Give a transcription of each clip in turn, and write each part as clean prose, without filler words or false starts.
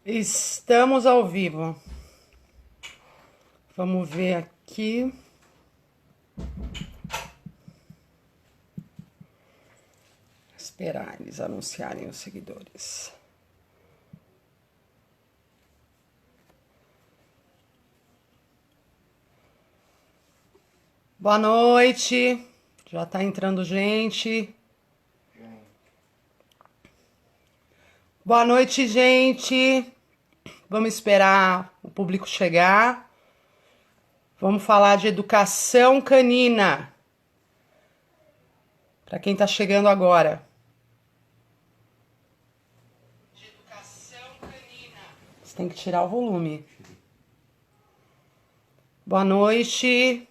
Estamos ao vivo. Vamos ver aqui. Esperar eles anunciarem os seguidores. Boa noite. Já tá entrando gente. Boa noite, gente. Vamos esperar o público chegar. Vamos falar de educação canina. Para quem tá chegando agora. De educação canina. Você tem que tirar o volume. Boa noite.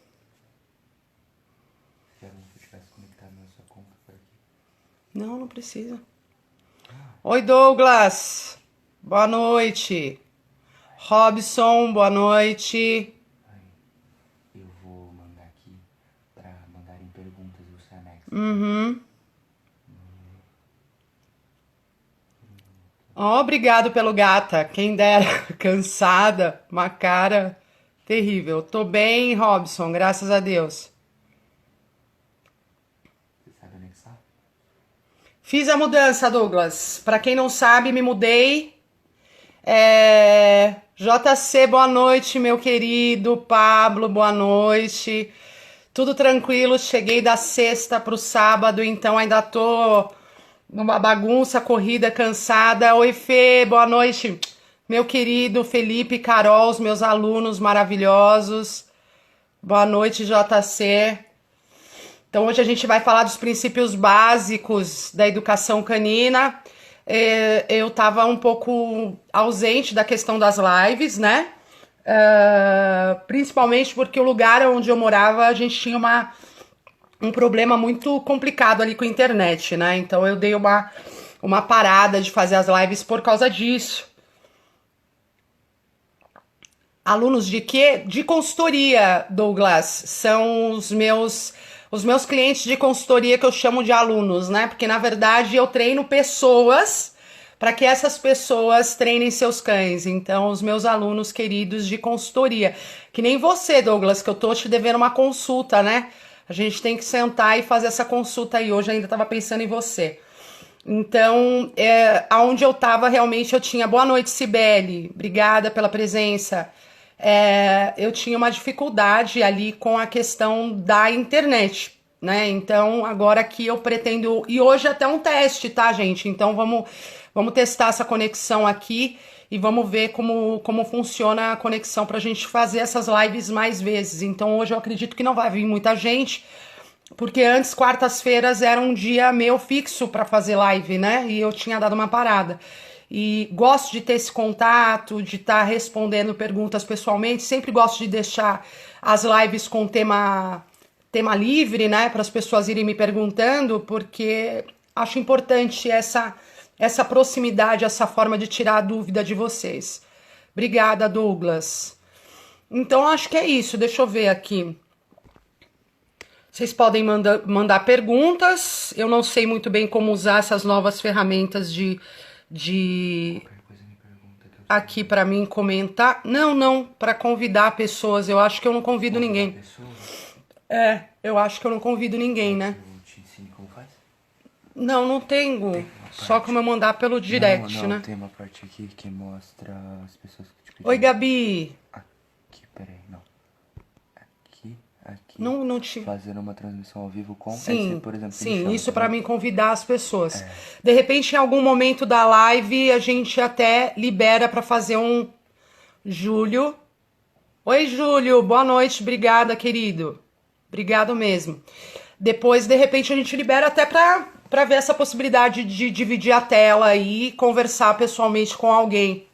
Não, não precisa. Oi, Douglas. Boa noite. Robson, boa noite. Eu vou mandar aqui para mandarem perguntas e você anexa. Obrigado pelo gata. Quem dera. Cansada. Uma cara terrível. Tô bem, Robson. Graças a Deus. Você sabe anexar? Fiz a mudança, Douglas. Pra quem não sabe, me mudei. JC, boa noite, meu querido. Pablo, boa noite. Tudo tranquilo. Cheguei da sexta pro sábado, então ainda tô numa bagunça, corrida, cansada. Oi, Fê, boa noite. Meu querido Felipe, Carol, os meus alunos maravilhosos. Boa noite, JC. Então, hoje a gente vai falar dos princípios básicos da educação canina. Eu estava um pouco ausente da questão das lives, né? Principalmente porque o lugar onde eu morava, a gente tinha um problema muito complicado ali com a internet, né? Então, eu dei uma parada de fazer as lives por causa disso. Alunos de quê? De consultoria, Douglas. São os meus clientes de consultoria que eu chamo de alunos, né? Porque na verdade eu treino pessoas para que essas pessoas treinem seus cães. Então, os meus alunos queridos de consultoria, que nem você, Douglas, que eu tô te devendo uma consulta, né? A gente tem que sentar e fazer essa consulta aí. Hoje ainda tava pensando em você. Então, aonde eu tava realmente eu tinha. Boa noite, Cibele. Obrigada pela presença. Eu tinha uma dificuldade ali com a questão da internet, né? Então, agora aqui eu pretendo. E hoje até um teste, tá, gente? Então, vamos testar essa conexão aqui e vamos ver como funciona a conexão pra gente fazer essas lives mais vezes. Então, hoje eu acredito que não vai vir muita gente, porque antes, quartas-feiras, era um dia meu fixo pra fazer live, né? E eu tinha dado uma parada. E gosto de ter esse contato, de estar respondendo perguntas pessoalmente. Sempre gosto de deixar as lives com tema livre, né? Para as pessoas irem me perguntando, porque acho importante essa proximidade, essa forma de tirar a dúvida de vocês. Obrigada, Douglas. Então, acho que é isso. Deixa eu ver aqui. Vocês podem mandar perguntas. Eu não sei muito bem como usar essas novas ferramentas de Qualquer coisa me pergunta que eu aqui para mim comentar. Não, para convidar pessoas. Eu acho que eu não convido convidar ninguém. pessoas. Eu acho que eu não convido ninguém, né? Eu te ensino como faz? Não tenho. Tem uma Só parte. como eu mandar pelo direct, Não, né? tem uma parte aqui que mostra as pessoas que te Oi, pediram. Gabi. Aqui, peraí, não. Aqui. Não te. Fazendo uma transmissão ao vivo com. Aí você, Sim, por exemplo, me sim, chama, isso tá para vendo? mim convidar as pessoas. De repente, em algum momento da live, a gente até libera para fazer um Júlio. Oi, Júlio, boa noite, obrigada, querido. Obrigado mesmo. Depois, de repente, a gente libera até para ver essa possibilidade de dividir a tela e conversar pessoalmente com alguém.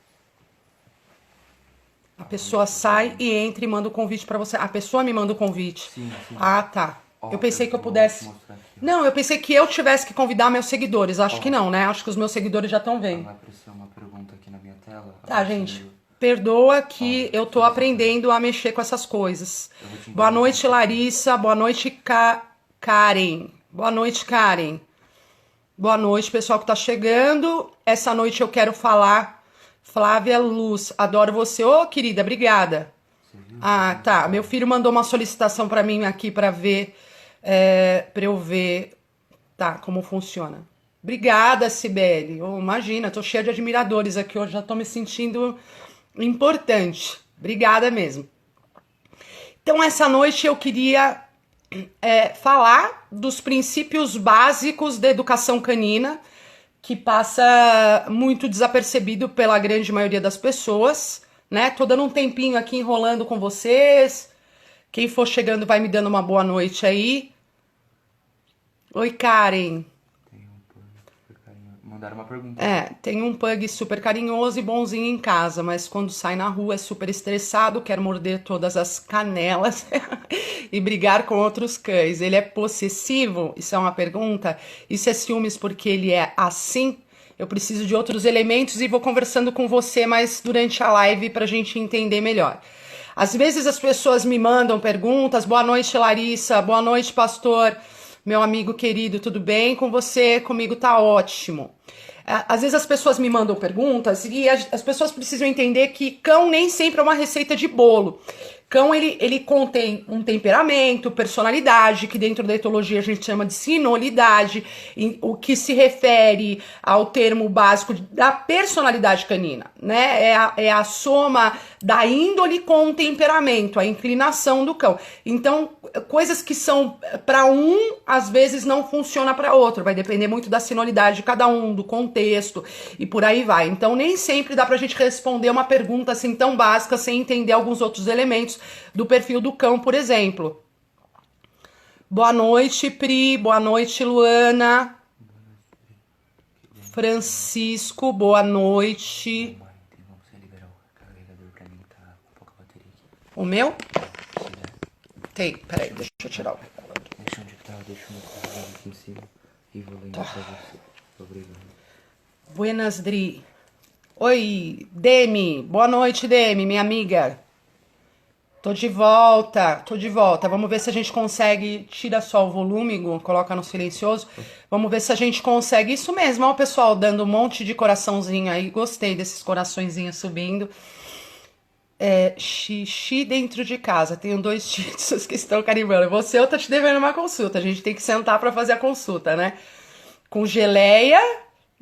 A pessoa sai e entra e manda o convite para você. A pessoa me manda o convite. Sim. Ah, tá. Ó, Eu pensei que eu vou pudesse. te mostrar aqui, ó. Não, eu pensei que eu tivesse que convidar meus seguidores. Acho que não, né? Acho que os meus seguidores já estão vendo. Vai aparecer uma pergunta aqui na minha tela. Tá, gente. Perdoa que eu tô aprendendo a mexer com essas coisas. Boa noite, Larissa. Boa noite, Karen. Boa noite, Karen. Boa noite, pessoal que tá chegando. Essa noite eu quero falar Flávia Luz, adoro você. Ô, querida, obrigada. Você viu? Ah, tá. Meu filho mandou uma solicitação pra mim aqui pra ver, pra eu ver, tá, como funciona. Obrigada, Cibele. Oh, imagina, tô cheia de admiradores aqui hoje, já tô me sentindo importante. Obrigada mesmo. Então, essa noite eu queria falar dos princípios básicos da educação canina, que passa muito desapercebido pela grande maioria das pessoas, né? Tô dando um tempinho aqui enrolando com vocês. Quem for chegando vai me dando uma boa noite aí. Oi, Karen. Tem um pug super carinhoso. Mandaram uma pergunta. Tem um pug super carinhoso e bonzinho em casa, mas quando sai na rua é super estressado, quer morder todas as canelas e brigar com outros cães. Ele é possessivo? Isso é uma pergunta. Isso é ciúmes porque ele é assim? Eu preciso de outros elementos e vou conversando com você mais durante a live pra gente entender melhor. Às vezes as pessoas me mandam perguntas. Boa noite, Larissa. Boa noite, pastor. Meu amigo querido, tudo bem com você? Comigo tá ótimo. Às vezes as pessoas me mandam perguntas e as pessoas precisam entender que cão nem sempre é uma receita de bolo. Cão, ele contém um temperamento, personalidade, que dentro da etologia a gente chama de sinolidade, o que se refere ao termo básico da personalidade canina, né? É a soma da índole com o temperamento, a inclinação do cão. Então, coisas que são para um, às vezes não funciona para outro, vai depender muito da sinolidade de cada um, do contexto e por aí vai. Então, nem sempre dá pra gente responder uma pergunta assim tão básica sem entender alguns outros elementos do perfil do cão, por exemplo. Boa noite, Pri. Boa noite, Luana. Francisco, boa noite. Mãe, tem como você liberar o carregador pra mim? Tá com pouca bateria aqui. O meu? Se der. Tem, peraí, deixa eu tirar o... Deixa onde tá, deixa o meu carregador aqui em cima. E vou lendo pra você. Obrigado. Buenas, Dri. Oi, Demi. Boa noite, Demi, minha amiga. Tô de volta. Vamos ver se a gente consegue. Tira só o volume, Gu, coloca no silencioso. Vamos ver se a gente consegue. Isso mesmo, ó, o pessoal dando um monte de coraçãozinho aí. Gostei desses coraçõezinhos subindo. Xixi dentro de casa. Tenho 2 títulos que estão carimbando. Você, eu tô te devendo uma consulta. A gente tem que sentar pra fazer a consulta, né? Com geleia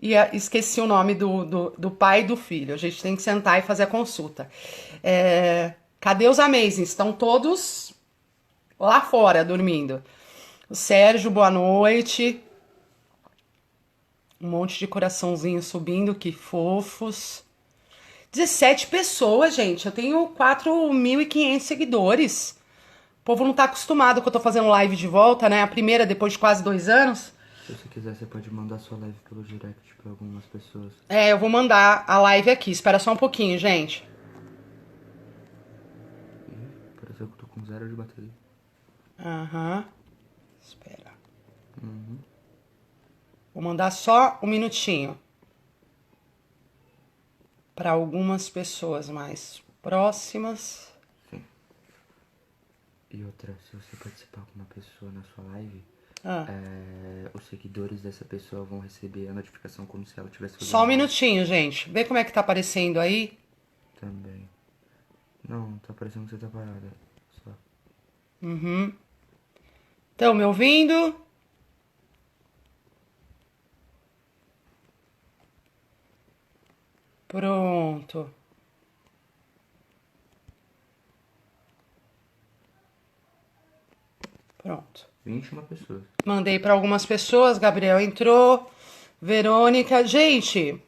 e esqueci o nome do pai e do filho. A gente tem que sentar e fazer a consulta. Cadê os Amazings? Estão todos lá fora dormindo. O Sérgio, boa noite. Um monte de coraçãozinho subindo, que fofos. 17 pessoas, gente. Eu tenho 4.500 seguidores. O povo não tá acostumado que eu tô fazendo live de volta, né? A primeira depois de quase 2 anos. Se você quiser, você pode mandar sua live pelo direct pra algumas pessoas. Eu vou mandar a live aqui. Espera só um pouquinho, gente. Ih, parece que eu tô com 0 de bateria. Aham. Espera. Vou mandar só um minutinho. Para algumas pessoas mais próximas. Sim. E outra, se você participar com uma pessoa na sua live, os seguidores dessa pessoa vão receber a notificação como se ela tivesse fazendo Só um minutinho, gente. Vê como é que tá aparecendo aí. também. Não, tá parecendo que você tá parada. Só. Estão me ouvindo? Pronto. Pronto. 21 pessoas. Mandei para algumas pessoas. Gabriel entrou. Verônica. Gente.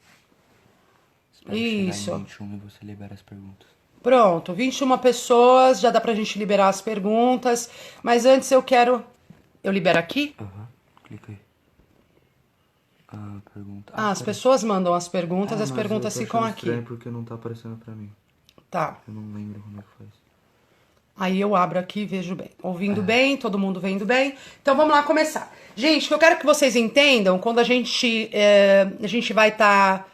Espero Isso. chegar em 21 e você libera as perguntas. Pronto. 21 pessoas. Já dá pra gente liberar as perguntas. Mas antes eu quero... Eu libero aqui? Aham, clica aí. Ah, pergunta. As pessoas mandam as perguntas. As perguntas ficam aqui. Estranho porque não tá aparecendo pra mim. Tá. Eu não lembro como é que faz. Aí eu abro aqui e vejo bem. Ouvindo bem, todo mundo vendo bem. Então vamos lá começar. Gente, o que eu quero que vocês entendam, quando a gente vai estar...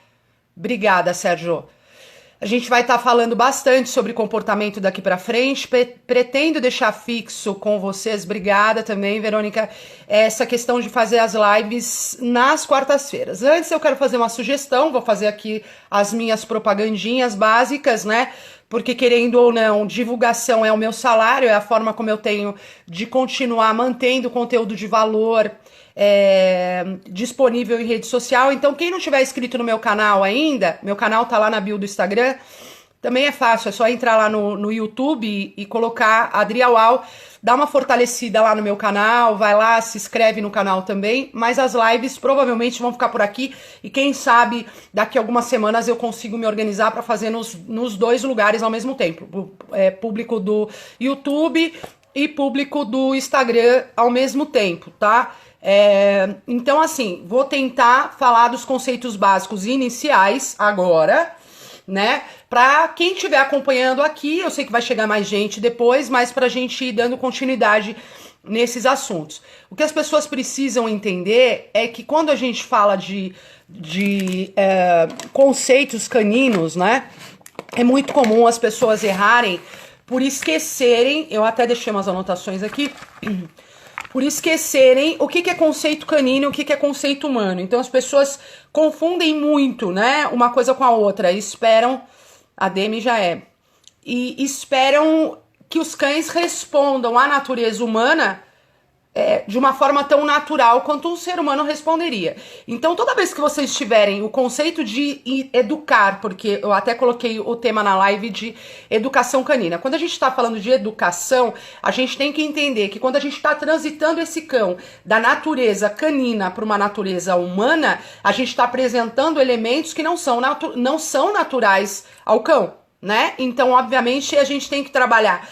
Obrigada, Sérgio. A gente vai estar falando bastante sobre comportamento daqui para frente. Pretendo deixar fixo com vocês, obrigada também, Verônica, essa questão de fazer as lives nas quartas-feiras. Antes eu quero fazer uma sugestão, vou fazer aqui as minhas propagandinhas básicas, né? Porque querendo ou não, divulgação é o meu salário, é a forma como eu tenho de continuar mantendo conteúdo de valor disponível em rede social. Então, quem não tiver inscrito no meu canal ainda, meu canal tá lá na bio do Instagram, também é fácil, é só entrar lá no YouTube e colocar Adriaual, dá uma fortalecida lá no meu canal, vai lá, se inscreve no canal também, mas as lives provavelmente vão ficar por aqui e quem sabe daqui a algumas semanas eu consigo me organizar para fazer nos dois lugares ao mesmo tempo, público do YouTube e público do Instagram ao mesmo tempo, tá? Então, assim, vou tentar falar dos conceitos básicos iniciais agora, né? Pra quem estiver acompanhando aqui, eu sei que vai chegar mais gente depois, mas pra gente ir dando continuidade nesses assuntos. O que as pessoas precisam entender é que quando a gente fala de conceitos caninos, né? É muito comum as pessoas errarem por esquecerem, eu até deixei umas anotações aqui, por esquecerem o que é conceito canino e o que é conceito humano. Então as pessoas confundem muito, né, uma coisa com a outra, e esperam, a Demi já e esperam que os cães respondam à natureza humana de uma forma tão natural quanto um ser humano responderia. Então, toda vez que vocês tiverem o conceito de educar, porque eu até coloquei o tema na live de educação canina. Quando a gente está falando de educação, a gente tem que entender que quando a gente está transitando esse cão da natureza canina para uma natureza humana, a gente está apresentando elementos que não são naturais ao cão, né? Então, obviamente, a gente tem que trabalhar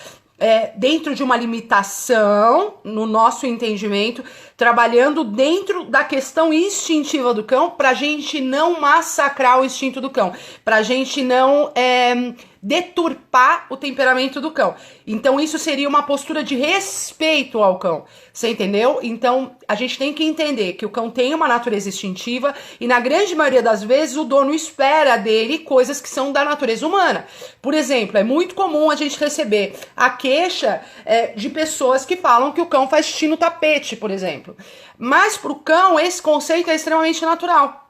dentro de uma limitação, no nosso entendimento, trabalhando dentro da questão instintiva do cão, pra gente não massacrar o instinto do cão, pra gente não deturpar o temperamento do cão. Então isso seria uma postura de respeito ao cão, você entendeu? Então a gente tem que entender que o cão tem uma natureza instintiva e na grande maioria das vezes o dono espera dele coisas que são da natureza humana. Por exemplo, é muito comum a gente receber a queixa de pessoas que falam que o cão faz xixi no tapete, por exemplo. Mas pro cão esse conceito é extremamente natural.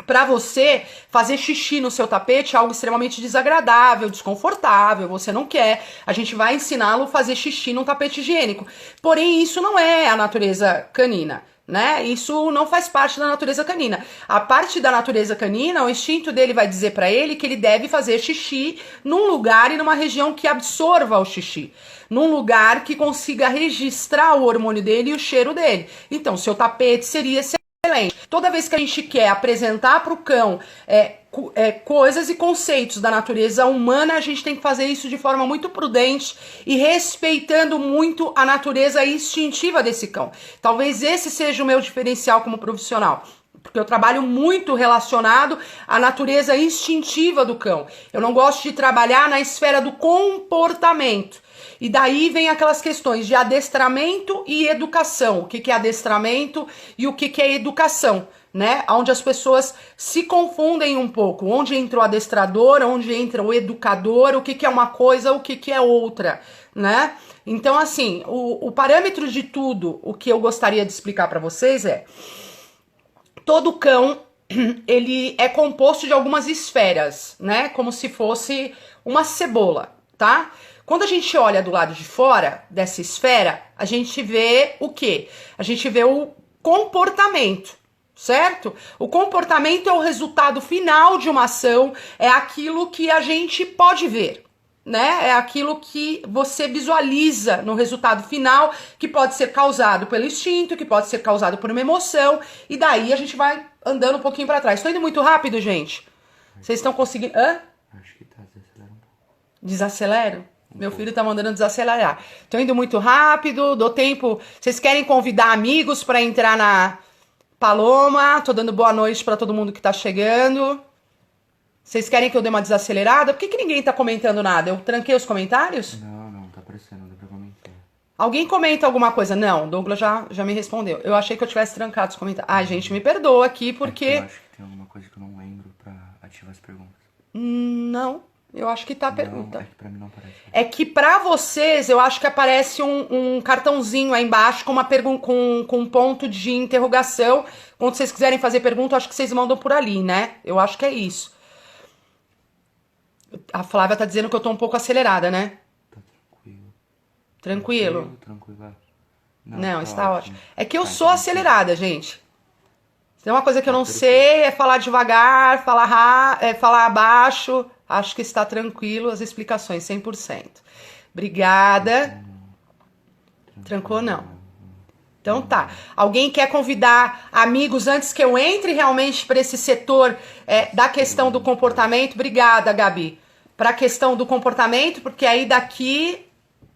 Para você, fazer xixi no seu tapete é algo extremamente desagradável, desconfortável, você não quer. A gente vai ensiná-lo a fazer xixi num tapete higiênico. Porém, isso não é a natureza canina, né? Isso não faz parte da natureza canina. A parte da natureza canina, o instinto dele vai dizer para ele que ele deve fazer xixi num lugar e numa região que absorva o xixi. Num lugar que consiga registrar o hormônio dele e o cheiro dele. Então, seu tapete seria excelente. Toda vez que a gente quer apresentar para o cão coisas e conceitos da natureza humana, a gente tem que fazer isso de forma muito prudente e respeitando muito a natureza instintiva desse cão. Talvez esse seja o meu diferencial como profissional. Porque eu trabalho muito relacionado à natureza instintiva do cão. Eu não gosto de trabalhar na esfera do comportamento. E daí vem aquelas questões de adestramento e educação. O que é adestramento e o que é educação, né? Onde as pessoas se confundem um pouco. Onde entra o adestrador, onde entra o educador, o que é uma coisa, o que é outra, né? Então, assim, o parâmetro de tudo, o que eu gostaria de explicar para vocês todo cão, ele é composto de algumas esferas, né? Como se fosse uma cebola, tá? Quando a gente olha do lado de fora dessa esfera, a gente vê o quê? A gente vê o comportamento, certo? O comportamento é o resultado final de uma ação, é aquilo que a gente pode ver, né? É aquilo que você visualiza no resultado final, que pode ser causado pelo instinto, que pode ser causado por uma emoção, e daí a gente vai andando um pouquinho para trás. Tô indo muito rápido, gente? Vocês estão conseguindo... Hã? Acho que tá, desacelera um pouco. Desacelero? Meu filho tá mandando desacelerar. Tô indo muito rápido, dou tempo. Vocês querem convidar amigos pra entrar na Paloma? Tô dando boa noite pra todo mundo que tá chegando. Vocês querem que eu dê uma desacelerada? Por que ninguém tá comentando nada? Eu tranquei os comentários? Não, tá aparecendo, não dá pra comentar. Alguém comenta alguma coisa? Não, Douglas já me respondeu. Eu achei que eu tivesse trancado os comentários. Ai, gente, me perdoa aqui porque... Eu acho que tem alguma coisa que eu não lembro pra ativar as perguntas. Não, eu acho que tá a pergunta. É que pra mim não aparece. É que pra vocês, eu acho que aparece um cartãozinho aí embaixo com com um ponto de interrogação. Quando vocês quiserem fazer pergunta, eu acho que vocês mandam por ali, né? Eu acho que é isso. A Flávia tá dizendo que eu tô um pouco acelerada, né? Tá tranquilo. Tranquilo? Tranquilo. Não, está ótimo. É que eu Tá, sou então, acelerada, gente. Tem uma coisa que eu não sei, é falar devagar, falar baixo. Acho que está tranquilo as explicações, 100%. Obrigada. Trancou, não. Então tá. Alguém quer convidar amigos antes que eu entre realmente para esse setor da questão do comportamento? Obrigada, Gabi. Para a questão do comportamento, porque aí daqui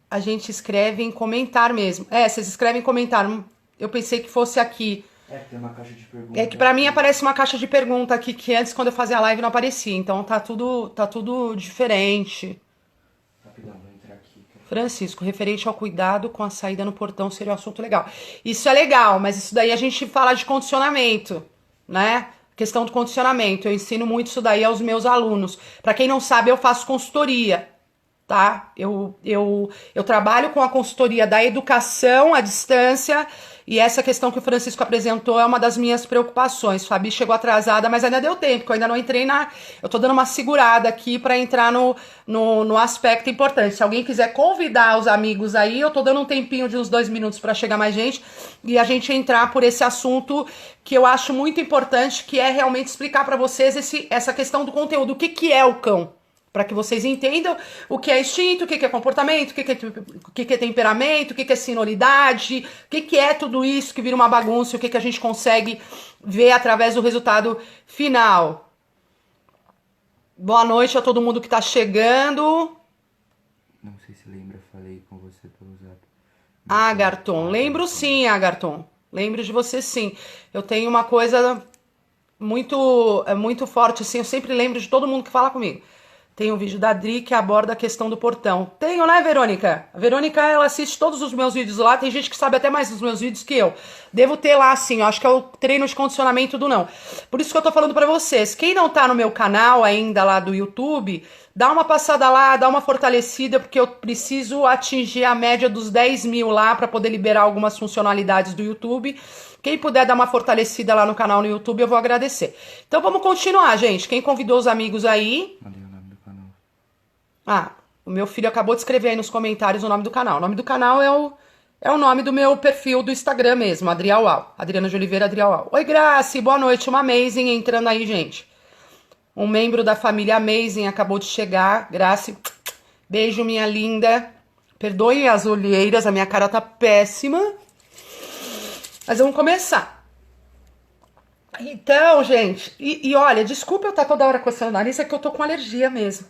a gente escreve em comentário mesmo. Vocês escrevem em comentário. Eu pensei que fosse aqui. Tem uma caixa de perguntas. É que pra mim aparece uma caixa de pergunta aqui, que antes, quando eu fazia a live, não aparecia. Então tá tudo diferente. Rapidão, vou entrar aqui. Francisco, referente ao cuidado com a saída no portão, seria um assunto legal. Isso é legal, mas isso daí a gente fala de condicionamento, né? Questão do condicionamento. Eu ensino muito isso daí aos meus alunos. Pra quem não sabe, eu faço consultoria, tá? Eu trabalho com a consultoria da educação à distância. E essa questão que o Francisco apresentou é uma das minhas preocupações. Fabi chegou atrasada, mas ainda deu tempo, porque eu ainda não entrei Eu tô dando uma segurada aqui para entrar no aspecto importante. Se alguém quiser convidar os amigos aí, eu tô dando um tempinho de uns 2 minutos para chegar mais gente e a gente entrar por esse assunto que eu acho muito importante, que é realmente explicar para vocês essa questão do conteúdo. O que é o cão? Para que vocês entendam o que é instinto, o que é comportamento, o que é temperamento, o que é sonoridade, o que é tudo isso que vira uma bagunça, o que a gente consegue ver através do resultado final. Boa noite a todo mundo que está chegando. Não sei se lembra, falei com você pelo zap. Agarton, lembro sim, Agarton. Lembro de você sim. Eu tenho uma coisa muito forte, assim, eu sempre lembro de todo mundo que fala comigo. Tem um vídeo da Adri que aborda a questão do portão. Tenho, né, Verônica? A Verônica, ela assiste todos os meus vídeos lá. Tem gente que sabe até mais dos meus vídeos que eu. Devo ter lá, assim, eu acho que é o treino de condicionamento do não. Por isso que eu tô falando pra vocês. Quem não tá no meu canal ainda lá do YouTube, dá uma passada lá, dá uma fortalecida, porque eu preciso atingir a média dos 10 mil lá pra poder liberar algumas funcionalidades do YouTube. Quem puder dar uma fortalecida lá no canal no YouTube, eu vou agradecer. Então vamos continuar, gente. Quem convidou os amigos aí... o meu filho acabou de escrever aí nos comentários o nome do canal. O nome do canal é o nome do meu perfil do Instagram mesmo, Adriaual. Adriana de Oliveira, Adriaual. Oi, Grace, boa noite. Uma Amazing entrando aí, gente. Um membro da família Amazing acabou de chegar. Grace, beijo, minha linda. Perdoem as olheiras, a minha cara tá péssima. Mas vamos começar. Então, gente, e olha, desculpa eu estar toda hora coçando o nariz, é que eu tô com alergia mesmo.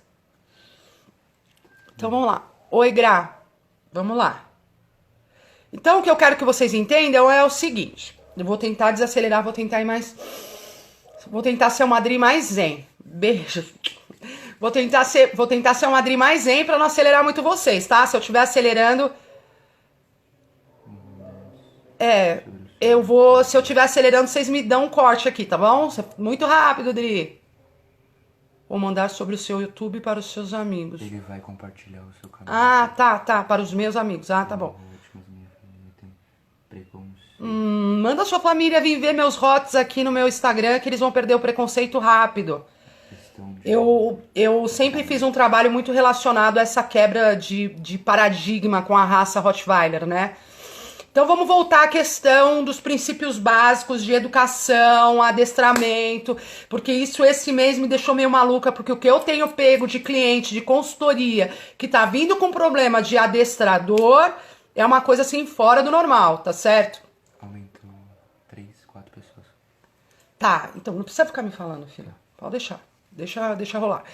Então vamos lá. Oi, Gra. Vamos lá. Então o que eu quero que vocês entendam é o seguinte. Eu vou tentar desacelerar, vou tentar ir mais... Vou tentar ser uma Adri mais zen. Beijo. Vou tentar ser uma Adri mais zen pra não acelerar muito vocês, tá? Se eu estiver acelerando... Se eu estiver acelerando, vocês me dão um corte aqui, tá bom? Muito rápido, Adri. Vou mandar sobre o seu YouTube para os seus amigos. Ele vai compartilhar o seu canal. Ah, tá. Para os meus amigos. Ah, tá bom. Manda sua família vir ver meus hots aqui no meu Instagram, que eles vão perder o preconceito rápido. Eu sempre fiz um trabalho muito relacionado a essa quebra de paradigma com a raça Rottweiler, né? Então vamos voltar à questão dos princípios básicos de educação, adestramento, porque esse mês me deixou meio maluca, porque o que eu tenho pego de cliente, de consultoria, que tá vindo com problema de adestrador, é uma coisa assim fora do normal, tá certo? Aumentou 3, 4 pessoas. Tá, então não precisa ficar me falando, filha. Pode deixar. Deixa rolar.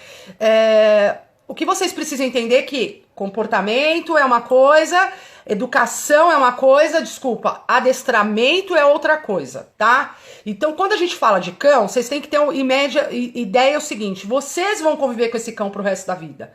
O que vocês precisam entender é que comportamento é uma coisa, educação é uma coisa, adestramento é outra coisa, tá? Então, quando a gente fala de cão, vocês têm que ter ideia o seguinte, vocês vão conviver com esse cão pro resto da vida.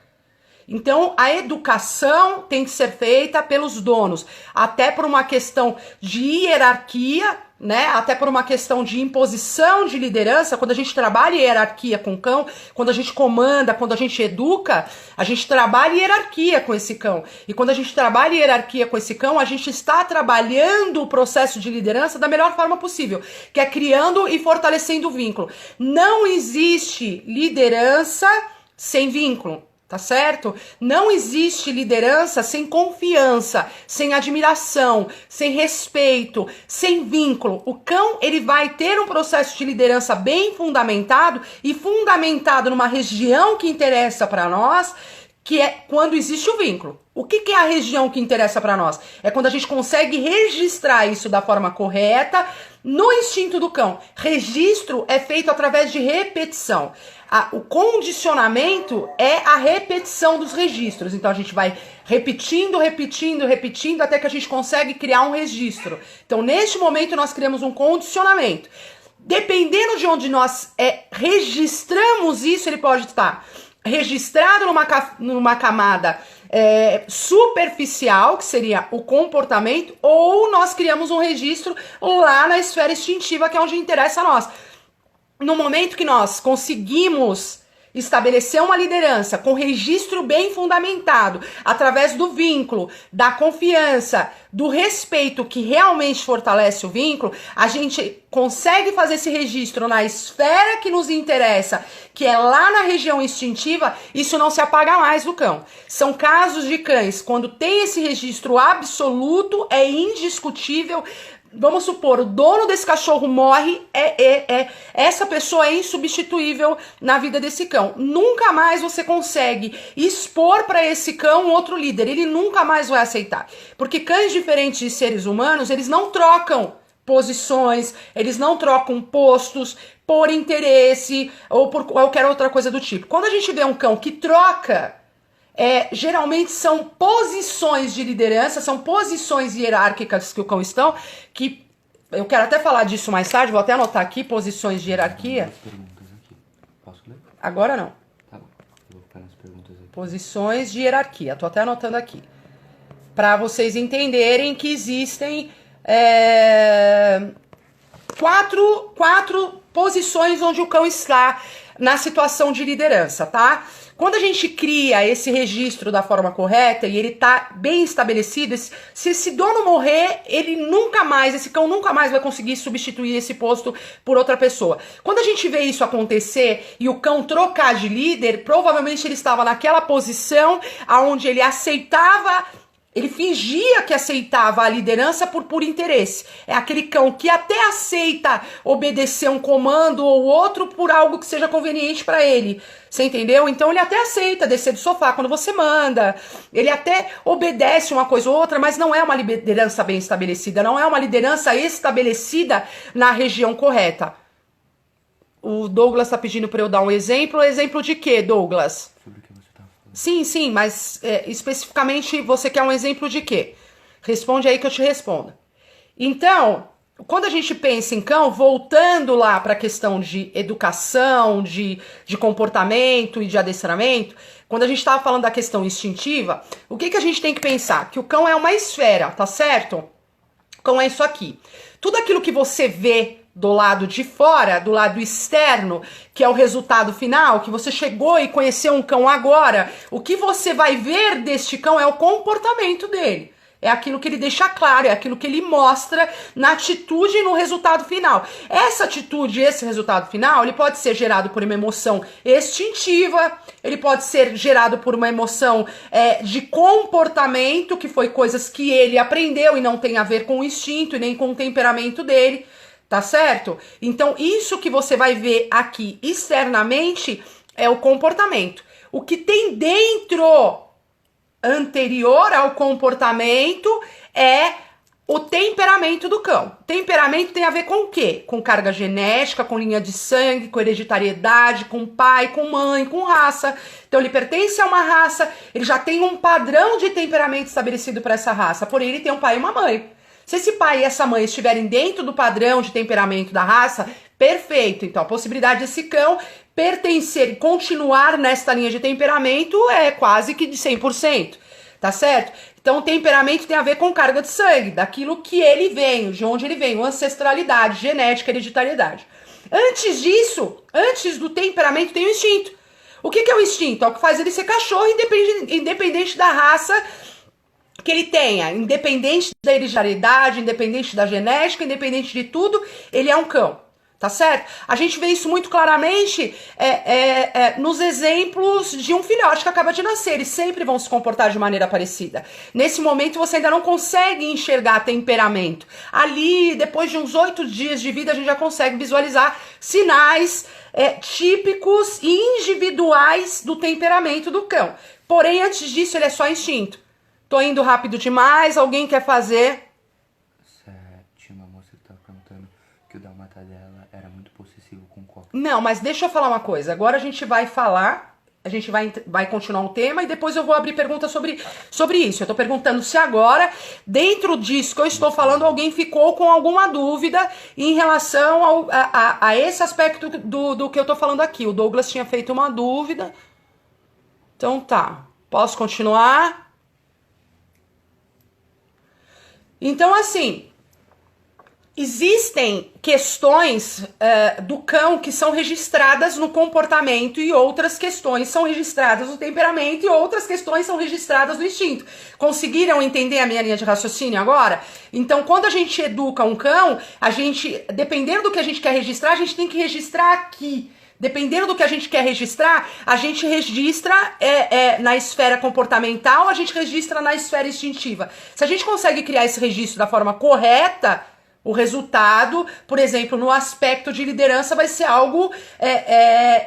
Então, a educação tem que ser feita pelos donos, até por uma questão de hierarquia, né? Até por uma questão de imposição de liderança. Quando a gente trabalha hierarquia com o cão, quando a gente comanda, quando a gente educa, a gente trabalha hierarquia com esse cão. E quando a gente trabalha hierarquia com esse cão, a gente está trabalhando o processo de liderança da melhor forma possível, que é criando e fortalecendo o vínculo. Não existe liderança sem vínculo. Tá certo? Não existe liderança sem confiança, sem admiração, sem respeito, sem vínculo. O cão, ele vai ter um processo de liderança bem fundamentado e fundamentado numa região que interessa para nós, que é quando existe o vínculo. O que é a região que interessa para nós? É quando a gente consegue registrar isso da forma correta no instinto do cão. Registro é feito através de repetição. O condicionamento é a repetição dos registros. Então a gente vai repetindo até que a gente consegue criar um registro. Então neste momento nós criamos um condicionamento. Dependendo de onde nós registramos isso, ele pode estar registrado numa camada superficial, que seria o comportamento, ou nós criamos um registro lá na esfera instintiva, que é onde interessa a nós. No momento que nós conseguimos estabelecer uma liderança com registro bem fundamentado, através do vínculo, da confiança, do respeito que realmente fortalece o vínculo, a gente consegue fazer esse registro na esfera que nos interessa, que é lá na região instintiva, isso não se apaga mais do cão. São casos de cães, quando tem esse registro absoluto, é indiscutível. Vamos supor, o dono desse cachorro morre, essa pessoa é insubstituível na vida desse cão. Nunca mais você consegue expor para esse cão um outro líder. Ele nunca mais vai aceitar. Porque cães diferentes de seres humanos, eles não trocam posições, eles não trocam postos por interesse ou por qualquer outra coisa do tipo. Quando a gente vê um cão que troca, geralmente são posições de liderança, são posições hierárquicas que o cão estão, que eu quero até falar disso mais tarde, vou até anotar aqui, posições de hierarquia. Perguntas aqui. Posso ler? Agora não. Tá bom, eu vou ficar nas perguntas aqui. Posições de hierarquia, tô até anotando aqui. Para vocês entenderem que existem quatro posições onde o cão está na situação de liderança, tá? Quando a gente cria esse registro da forma correta e ele tá bem estabelecido, se esse dono morrer, esse cão nunca mais vai conseguir substituir esse posto por outra pessoa. Quando a gente vê isso acontecer e o cão trocar de líder, provavelmente ele estava naquela posição onde ele aceitava. Ele fingia que aceitava a liderança por interesse. É aquele cão que até aceita obedecer um comando ou outro por algo que seja conveniente para ele. Você entendeu? Então ele até aceita descer do sofá quando você manda. Ele até obedece uma coisa ou outra, mas não é uma liderança bem estabelecida. Não é uma liderança estabelecida na região correta. O Douglas está pedindo para eu dar um exemplo. Exemplo de quê, Douglas? Sim, mas especificamente você quer um exemplo de quê? Responde aí que eu te respondo. Então, quando a gente pensa em cão, voltando lá para a questão de educação, de comportamento e de adestramento, quando a gente estava falando da questão instintiva, o que a gente tem que pensar? Que o cão é uma esfera, tá certo? O cão é isso aqui. Tudo aquilo que você vê do lado de fora, do lado externo, que é o resultado final, que você chegou e conheceu um cão agora, o que você vai ver deste cão é o comportamento dele. É aquilo que ele deixa claro, é aquilo que ele mostra na atitude e no resultado final. Essa atitude, esse resultado final, ele pode ser gerado por uma emoção instintiva, ele pode ser gerado por uma emoção de comportamento, que foi coisas que ele aprendeu e não tem a ver com o instinto e nem com o temperamento dele. Tá certo? Então, isso que você vai ver aqui externamente é o comportamento. O que tem dentro, anterior ao comportamento, é o temperamento do cão. Temperamento tem a ver com o quê? Com carga genética, com linha de sangue, com hereditariedade, com pai, com mãe, com raça. Então, ele pertence a uma raça, ele já tem um padrão de temperamento estabelecido para essa raça, porém, ele tem um pai e uma mãe. Se esse pai e essa mãe estiverem dentro do padrão de temperamento da raça, perfeito. Então, a possibilidade desse cão pertencer, continuar nesta linha de temperamento é quase que de 100%, tá certo? Então, o temperamento tem a ver com carga de sangue, daquilo que ele vem, de onde ele vem, ancestralidade, genética, hereditariedade. Antes disso, antes do temperamento, tem o instinto. O que é o instinto? É o que faz ele ser cachorro, independente da raça que ele tenha, independente da hereditariedade, independente da genética, independente de tudo, ele é um cão. Tá certo? A gente vê isso muito claramente nos exemplos de um filhote que acaba de nascer. Eles sempre vão se comportar de maneira parecida. Nesse momento você ainda não consegue enxergar temperamento. Ali, depois de uns 8 dias de vida, a gente já consegue visualizar sinais típicos e individuais do temperamento do cão. Porém, antes disso, ele é só instinto. Tô indo rápido demais, alguém quer fazer? Tinha uma moça que tava perguntando que o dálmata dela era muito possessivo com o coque. Não, mas deixa eu falar uma coisa. Agora a gente vai falar, a gente vai continuar um tema e depois eu vou abrir perguntas sobre isso. Eu tô perguntando se agora, dentro disso que eu estou falando, alguém ficou com alguma dúvida em relação a esse aspecto do que eu tô falando aqui. O Douglas tinha feito uma dúvida. Então tá, posso continuar? Então, assim, existem questões do cão que são registradas no comportamento e outras questões são registradas no temperamento e outras questões são registradas no instinto. Conseguiram entender a minha linha de raciocínio agora? Então, quando a gente educa um cão, a gente, dependendo do que a gente quer registrar, a gente tem que registrar aqui. Dependendo do que a gente quer registrar, a gente registra na esfera comportamental, a gente registra na esfera instintiva. Se a gente consegue criar esse registro da forma correta, o resultado, por exemplo, no aspecto de liderança, vai ser algo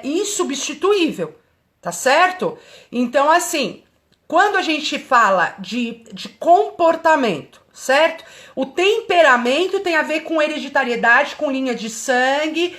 insubstituível, tá certo? Então, assim, quando a gente fala de comportamento, certo? O temperamento tem a ver com hereditariedade, com linha de sangue.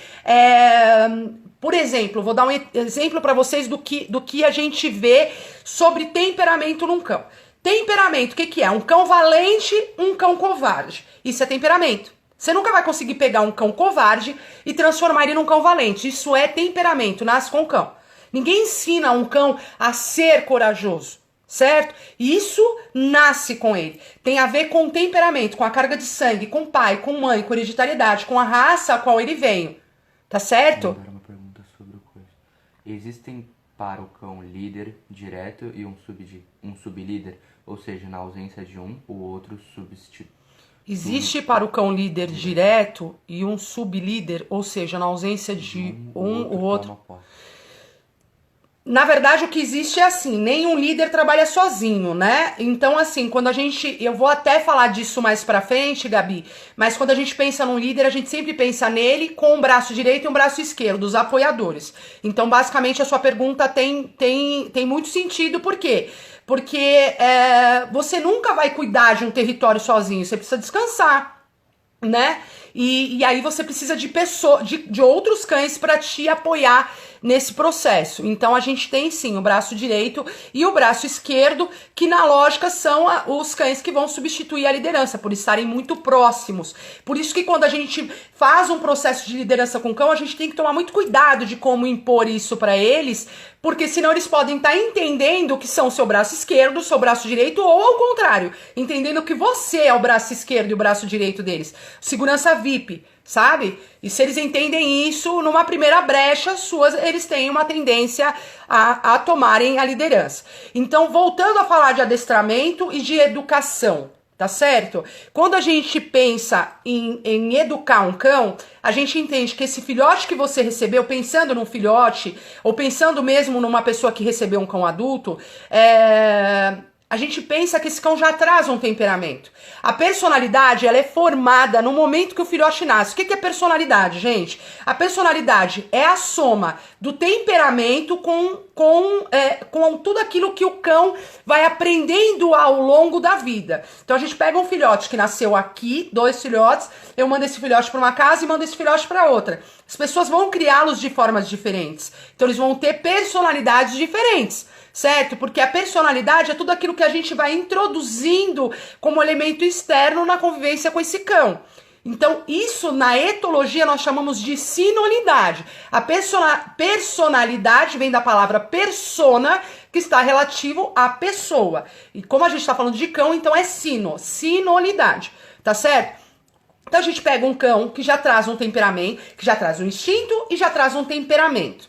Por exemplo, vou dar um exemplo para vocês do que a gente vê sobre temperamento num cão. Temperamento, o que é? Um cão valente, um cão covarde. Isso é temperamento. Você nunca vai conseguir pegar um cão covarde e transformar ele num cão valente. Isso é temperamento, nasce com o cão. Ninguém ensina um cão a ser corajoso, certo? Isso nasce com ele. Tem a ver com o temperamento, com a carga de sangue, com o pai, com mãe, com hereditariedade, com a raça a qual ele veio. Tá certo? Agora uma pergunta sobre o coisa. Existem para o cão líder direto e um sublíder? Ou seja, na ausência de um, o outro substitui. Existe para o cão líder direto e um sublíder, ou seja, na ausência de o outro. Na verdade, o que existe é assim, nenhum líder trabalha sozinho, né? Então, assim, quando a gente... Eu vou até falar disso mais pra frente, Gabi, mas quando a gente pensa num líder, a gente sempre pensa nele com um braço direito e um braço esquerdo, os apoiadores. Então, basicamente, a sua pergunta tem muito sentido, por quê? Porque você nunca vai cuidar de um território sozinho, você precisa descansar, né? E aí você precisa de outros cães para te apoiar nesse processo. Então a gente tem sim o braço direito e o braço esquerdo, que na lógica são os cães que vão substituir a liderança, por estarem muito próximos. Por isso que quando a gente faz um processo de liderança com o cão, a gente tem que tomar muito cuidado de como impor isso para eles, porque senão eles podem estar entendendo que são o seu braço esquerdo, o seu braço direito, ou ao contrário, entendendo que você é o braço esquerdo e o braço direito deles. Segurança VIP, sabe? E se eles entendem isso, numa primeira brecha, eles têm uma tendência a tomarem a liderança. Então, voltando a falar de adestramento e de educação, tá certo? Quando a gente pensa em educar um cão, a gente entende que esse filhote que você recebeu, pensando num filhote, ou pensando mesmo numa pessoa que recebeu um cão adulto, a gente pensa que esse cão já traz um temperamento. A personalidade, ela é formada no momento que o filhote nasce. O que é personalidade, gente? A personalidade é a soma do temperamento com tudo aquilo que o cão vai aprendendo ao longo da vida. Então a gente pega um filhote que nasceu aqui, 2 filhotes, eu mando esse filhote para uma casa e mando esse filhote para outra. As pessoas vão criá-los de formas diferentes. Então eles vão ter personalidades diferentes. Certo? Porque a personalidade é tudo aquilo que a gente vai introduzindo como elemento externo na convivência com esse cão. Então, isso na etologia nós chamamos de sinolidade. A personalidade vem da palavra persona, que está relativo à pessoa. E como a gente está falando de cão, então é sinolidade, tá certo? Então a gente pega um cão que já traz um temperamento, que já traz um instinto e já traz um temperamento.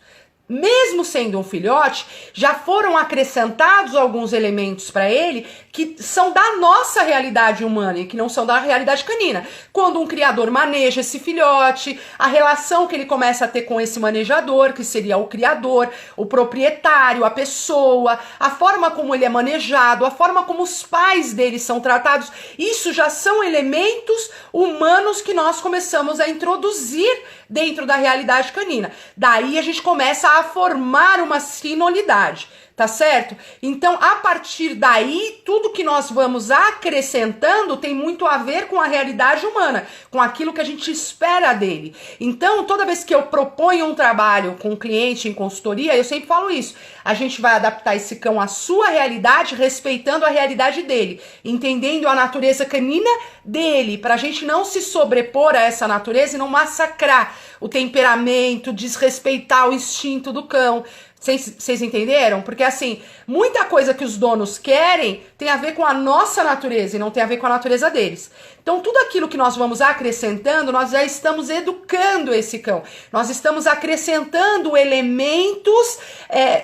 Mesmo sendo um filhote, já foram acrescentados alguns elementos para ele que são da nossa realidade humana e que não são da realidade canina. Quando um criador maneja esse filhote, a relação que ele começa a ter com esse manejador, que seria o criador, o proprietário, a pessoa, a forma como ele é manejado, a forma como os pais dele são tratados, isso já são elementos humanos que nós começamos a introduzir dentro da realidade canina. Daí a gente começa a formar uma sinolidade, tá certo? Então, a partir daí, tudo que nós vamos acrescentando tem muito a ver com a realidade humana, com aquilo que a gente espera dele. Então, toda vez que eu proponho um trabalho com um cliente em consultoria, eu sempre falo isso. A gente vai adaptar esse cão à sua realidade, respeitando a realidade dele, entendendo a natureza canina dele, para a gente não se sobrepor a essa natureza e não massacrar o temperamento, desrespeitar o instinto do cão. Vocês entenderam? Porque assim, muita coisa que os donos querem tem a ver com a nossa natureza e não tem a ver com a natureza deles. Então tudo aquilo que nós vamos acrescentando, nós já estamos educando esse cão. Nós estamos acrescentando elementos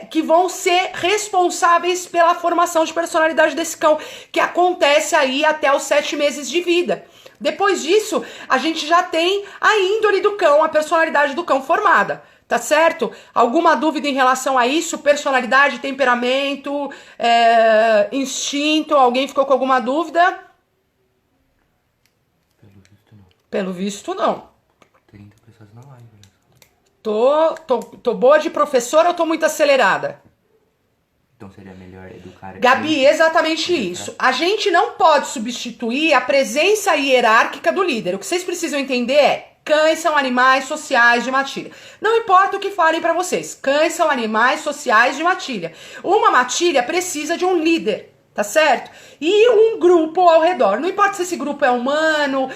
que vão ser responsáveis pela formação de personalidade desse cão, que acontece aí até os 7 meses de vida. Depois disso, a gente já tem a índole do cão, a personalidade do cão formada. Tá certo? Alguma dúvida em relação a isso? Personalidade, temperamento, instinto? Alguém ficou com alguma dúvida? Pelo visto não. Pelo visto não. 30 pessoas na live, né? Tô boa de professora ou tô muito acelerada? Então seria melhor educar... Gabi, exatamente isso. A gente não pode substituir a presença hierárquica do líder. O que vocês precisam entender é: cães são animais sociais de matilha. Não importa o que falem pra vocês, cães são animais sociais de matilha. Uma matilha precisa de um líder, tá certo? E um grupo ao redor. Não importa se esse grupo é humano,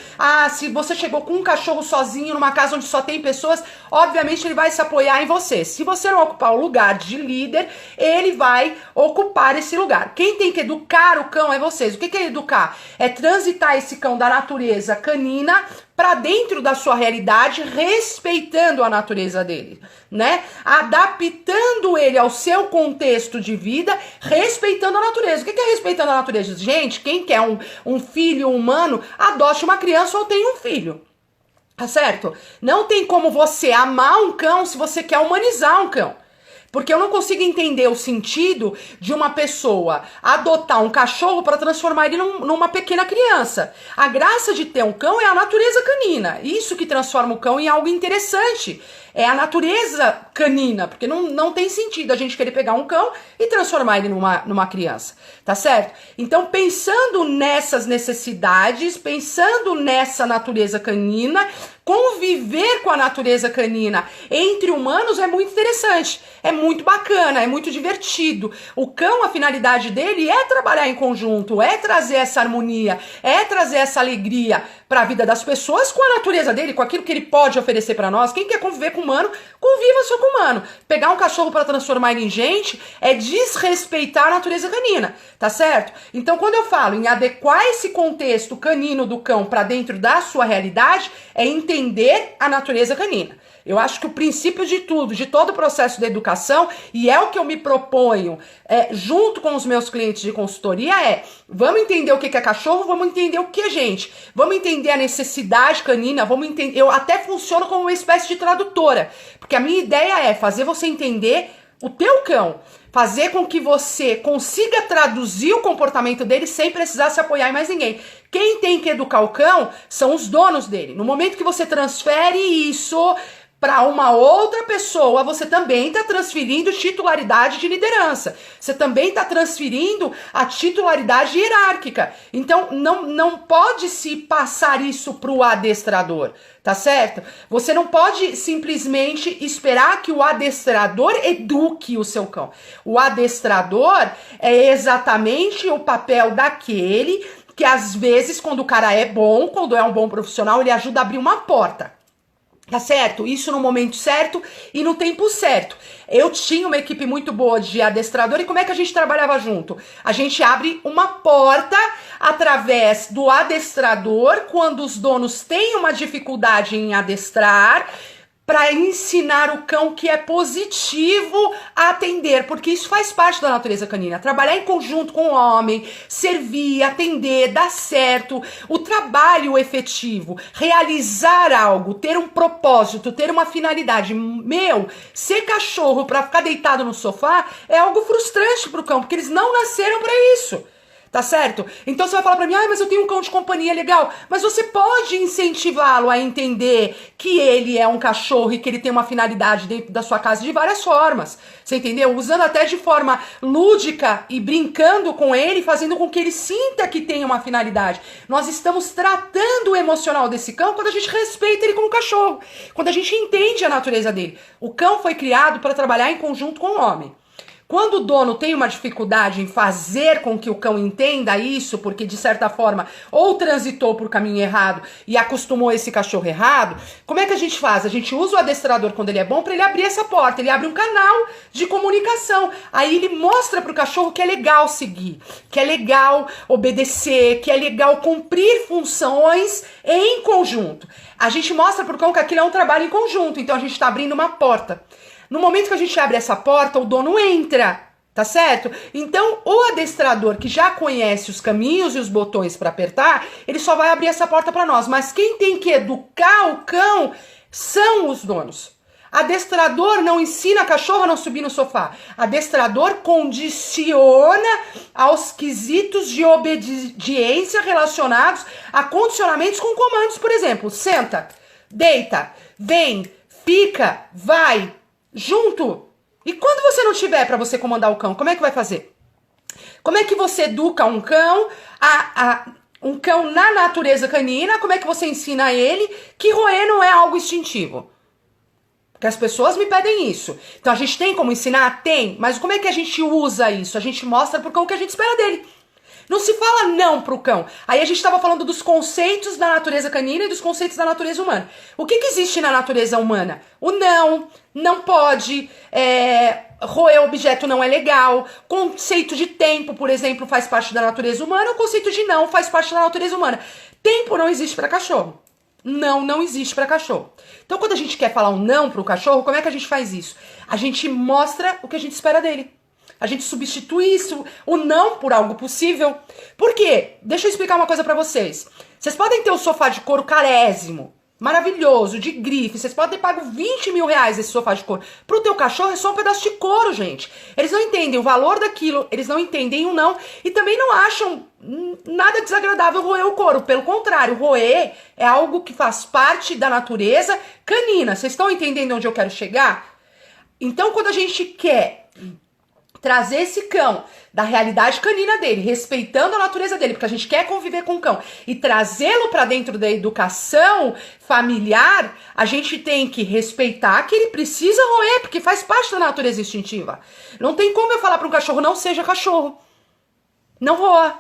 se você chegou com um cachorro sozinho numa casa onde só tem pessoas, obviamente ele vai se apoiar em você. Se você não ocupar o lugar de líder, ele vai ocupar esse lugar. Quem tem que educar o cão é vocês. O que é educar? É transitar esse cão da natureza canina para dentro da sua realidade, respeitando a natureza dele, né? Adaptando ele ao seu contexto de vida, respeitando a natureza. O que é respeitando a natureza? Gente, quem quer um filho humano, adote uma criança ou tenha um filho. Tá certo? Não tem como você amar um cão se você quer humanizar um cão. Porque eu não consigo entender o sentido de uma pessoa adotar um cachorro para transformar ele numa pequena criança. A graça de ter um cão é a natureza canina. Isso que transforma o cão em algo interessante. É a natureza canina, porque não tem sentido a gente querer pegar um cão e transformar ele numa criança, tá certo? Então, pensando nessas necessidades, pensando nessa natureza canina, conviver com a natureza canina entre humanos é muito interessante, é muito bacana, é muito divertido. O cão, a finalidade dele é trabalhar em conjunto, é trazer essa harmonia, é trazer essa alegria para a vida das pessoas com a natureza dele, com aquilo que ele pode oferecer para nós. Quem quer conviver com humano, conviva só com humano. Pegar um cachorro para transformar ele em gente é desrespeitar a natureza canina, tá certo? Então, quando eu falo em adequar esse contexto canino do cão para dentro da sua realidade, é entender a natureza canina. Eu acho que o princípio de tudo, de todo o processo da educação, e é o que eu me proponho junto com os meus clientes de consultoria, vamos entender o que é cachorro, vamos entender o que é gente, vamos entender a necessidade canina, vamos entender. Eu até funciono como uma espécie de tradutora, porque a minha ideia é fazer você entender o teu cão, fazer com que você consiga traduzir o comportamento dele sem precisar se apoiar em mais ninguém. Quem tem que educar o cão são os donos dele. No momento que você transfere isso para uma outra pessoa, você também está transferindo titularidade de liderança. Você também está transferindo a titularidade hierárquica. Então, não pode se passar isso para o adestrador, tá certo? Você não pode simplesmente esperar que o adestrador eduque o seu cão. O adestrador é exatamente o papel daquele que às vezes, quando o cara é bom, quando é um bom profissional, ele ajuda a abrir uma porta. Tá certo? Isso no momento certo e no tempo certo. Eu tinha uma equipe muito boa de adestrador e como é que a gente trabalhava junto? A gente abre uma porta através do adestrador quando os donos têm uma dificuldade em adestrar, para ensinar o cão que é positivo a atender, porque isso faz parte da natureza canina. Trabalhar em conjunto com o homem, servir, atender, dar certo, o trabalho efetivo, realizar algo, ter um propósito, ter uma finalidade. Ser cachorro para ficar deitado no sofá é algo frustrante pro cão, porque eles não nasceram para isso. Tá certo? Então você vai falar pra mim, mas eu tenho um cão de companhia legal. Mas você pode incentivá-lo a entender que ele é um cachorro e que ele tem uma finalidade dentro da sua casa de várias formas. Você entendeu? Usando até de forma lúdica e brincando com ele, fazendo com que ele sinta que tem uma finalidade. Nós estamos tratando o emocional desse cão quando a gente respeita ele como cachorro. Quando a gente entende a natureza dele. O cão foi criado para trabalhar em conjunto com o homem. Quando o dono tem uma dificuldade em fazer com que o cão entenda isso, porque de certa forma ou transitou por caminho errado e acostumou esse cachorro errado, como é que a gente faz? A gente usa o adestrador quando ele é bom para ele abrir essa porta, ele abre um canal de comunicação. Aí ele mostra pro cachorro que é legal seguir, que é legal obedecer, que é legal cumprir funções em conjunto. A gente mostra pro cão que aquilo é um trabalho em conjunto, então a gente tá abrindo uma porta. No momento que a gente abre essa porta, o dono entra, tá certo? Então, o adestrador que já conhece os caminhos e os botões para apertar, ele só vai abrir essa porta para nós. Mas quem tem que educar o cão são os donos. Adestrador não ensina a cachorro a não subir no sofá. Adestrador condiciona aos quesitos de obediência relacionados a condicionamentos com comandos. Por exemplo, senta, deita, vem, fica, vai. Junto. E quando você não tiver para você comandar o cão, como é que vai fazer? Como é que você educa um cão um cão na natureza canina? Como é que você ensina a ele que roer não é algo instintivo? Porque as pessoas me pedem isso. Então a gente tem como ensinar? Tem. Mas como é que a gente usa isso? A gente mostra pro cão o que a gente espera dele. Não se fala não pro cão. Aí a gente estava falando dos conceitos da natureza canina e dos conceitos da natureza humana. O que existe na natureza humana? O não pode, roer objeto não é legal, conceito de tempo, por exemplo, faz parte da natureza humana, o conceito de não faz parte da natureza humana. Tempo não existe para cachorro. Não existe para cachorro. Então quando a gente quer falar um não pro cachorro, como é que a gente faz isso? A gente mostra o que a gente espera dele. A gente substitui isso, o não, por algo possível. Por quê? Deixa eu explicar uma coisa pra vocês. Vocês podem ter um sofá de couro carésimo, maravilhoso, de grife. Vocês podem ter pago 20 mil reais esse sofá de couro. Pro teu cachorro é só um pedaço de couro, gente. Eles não entendem o valor daquilo, eles não entendem o não. E também não acham nada desagradável roer o couro. Pelo contrário, roer é algo que faz parte da natureza canina. Vocês estão entendendo onde eu quero chegar? Então, quando a gente quer trazer esse cão da realidade canina dele, respeitando a natureza dele, porque a gente quer conviver com o cão, e trazê-lo para dentro da educação familiar, a gente tem que respeitar que ele precisa roer, porque faz parte da natureza instintiva. Não tem como eu falar para um cachorro, não seja cachorro. Não roa,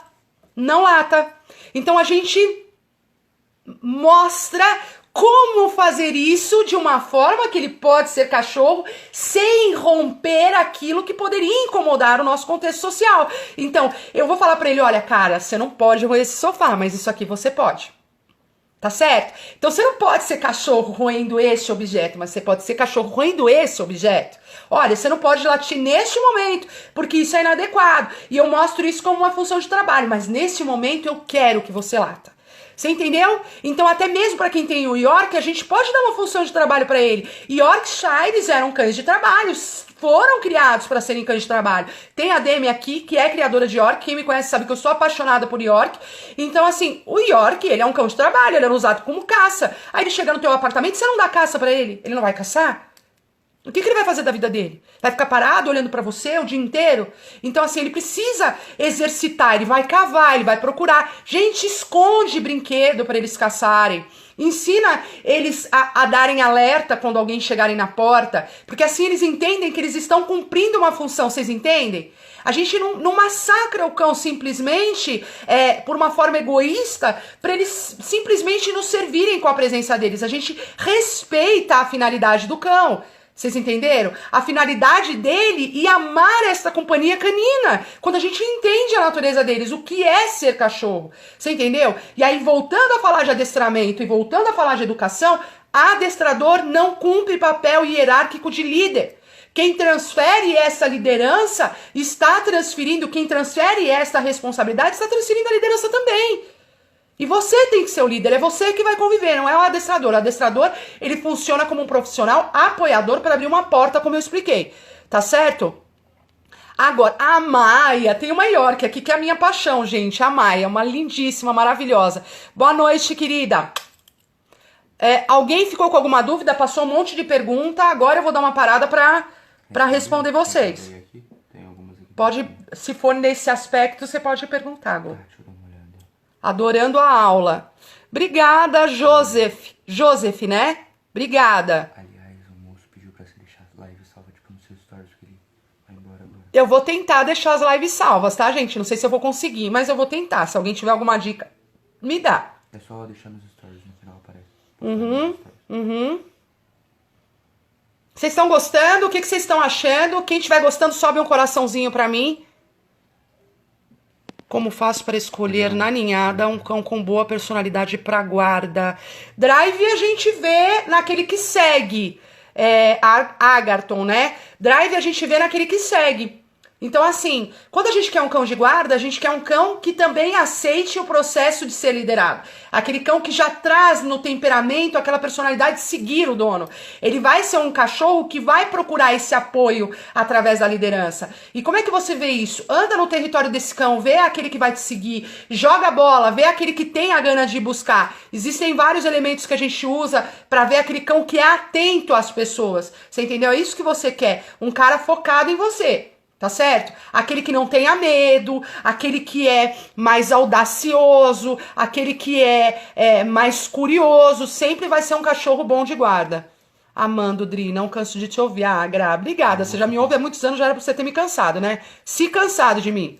não lata. Então a gente mostra como fazer isso de uma forma que ele pode ser cachorro sem romper aquilo que poderia incomodar o nosso contexto social. Então, eu vou falar pra ele, olha, cara, você não pode roer esse sofá, mas isso aqui você pode. Tá certo? Então, você não pode ser cachorro roendo esse objeto, mas você pode ser cachorro roendo esse objeto. Olha, você não pode latir neste momento, porque isso é inadequado. E eu mostro isso como uma função de trabalho, mas neste momento eu quero que você lata. Você entendeu? Então, até mesmo para quem tem o York, a gente pode dar uma função de trabalho para ele. Yorkshires eram cães de trabalho, foram criados para serem cães de trabalho. Tem a Demi aqui, que é criadora de York. Quem me conhece sabe que eu sou apaixonada por York. Então, assim, o York, ele é um cão de trabalho, ele é usado como caça. Aí ele chega no teu apartamento, você não dá caça para ele? Ele não vai caçar? O que ele vai fazer da vida dele? Vai ficar parado olhando pra você o dia inteiro? Então, assim, ele precisa exercitar, ele vai cavar, ele vai procurar. Gente, esconde brinquedo pra eles caçarem. Ensina eles a darem alerta quando alguém chegarem na porta, porque assim eles entendem que eles estão cumprindo uma função, vocês entendem? A gente não massacra o cão simplesmente por uma forma egoísta para eles simplesmente nos servirem com a presença deles. A gente respeita a finalidade do cão. Vocês entenderam? A finalidade dele e amar essa companhia canina. Quando a gente entende a natureza deles, o que é ser cachorro. Você entendeu? E aí, voltando a falar de adestramento e voltando a falar de educação, adestrador não cumpre papel hierárquico de líder. Quem transfere essa liderança está transferindo, quem transfere essa responsabilidade está transferindo a liderança também. E você tem que ser o líder, é você que vai conviver, não é o adestrador. O adestrador, ele funciona como um profissional apoiador para abrir uma porta, como eu expliquei. Tá certo? Agora, a Maia, tem uma York aqui, que é a minha paixão, gente. A Maia, uma lindíssima, maravilhosa. Boa noite, querida. Alguém ficou com alguma dúvida? Passou um monte de pergunta. Agora eu vou dar uma parada para responder vocês. Pode, se for nesse aspecto, você pode perguntar, Gu. Adorando a aula. Obrigada, Joseph. Joseph, né? Obrigada. Aliás, o moço pediu pra você deixar as lives salvas, tipo, no seu stories, que ele vai embora agora. Eu vou tentar deixar as lives salvas, tá, gente? Não sei se eu vou conseguir, mas eu vou tentar. Se alguém tiver alguma dica, me dá. É só deixar nos stories, no final aparece. Vocês estão gostando? O que vocês estão achando? Quem estiver gostando, sobe um coraçãozinho pra mim. Como faço para escolher na ninhada um cão com boa personalidade para guarda? Drive a gente vê naquele que segue. Agarton, né? Drive a gente vê naquele que segue. Então, assim, quando a gente quer um cão de guarda, a gente quer um cão que também aceite o processo de ser liderado. Aquele cão que já traz no temperamento aquela personalidade de seguir o dono. Ele vai ser um cachorro que vai procurar esse apoio através da liderança. E como é que você vê isso? Anda no território desse cão, vê aquele que vai te seguir, joga a bola, vê aquele que tem a gana de buscar. Existem vários elementos que a gente usa para ver aquele cão que é atento às pessoas. Você entendeu? É isso que você quer. Um cara focado em você. Tá certo? Aquele que não tenha medo, aquele que é mais audacioso, aquele que é mais curioso, sempre vai ser um cachorro bom de guarda. Amando, Dri, não canso de te ouvir. Ah, Gra, obrigada. Você já me ouve há muitos anos, já era pra você ter me cansado, né? Se cansado de mim.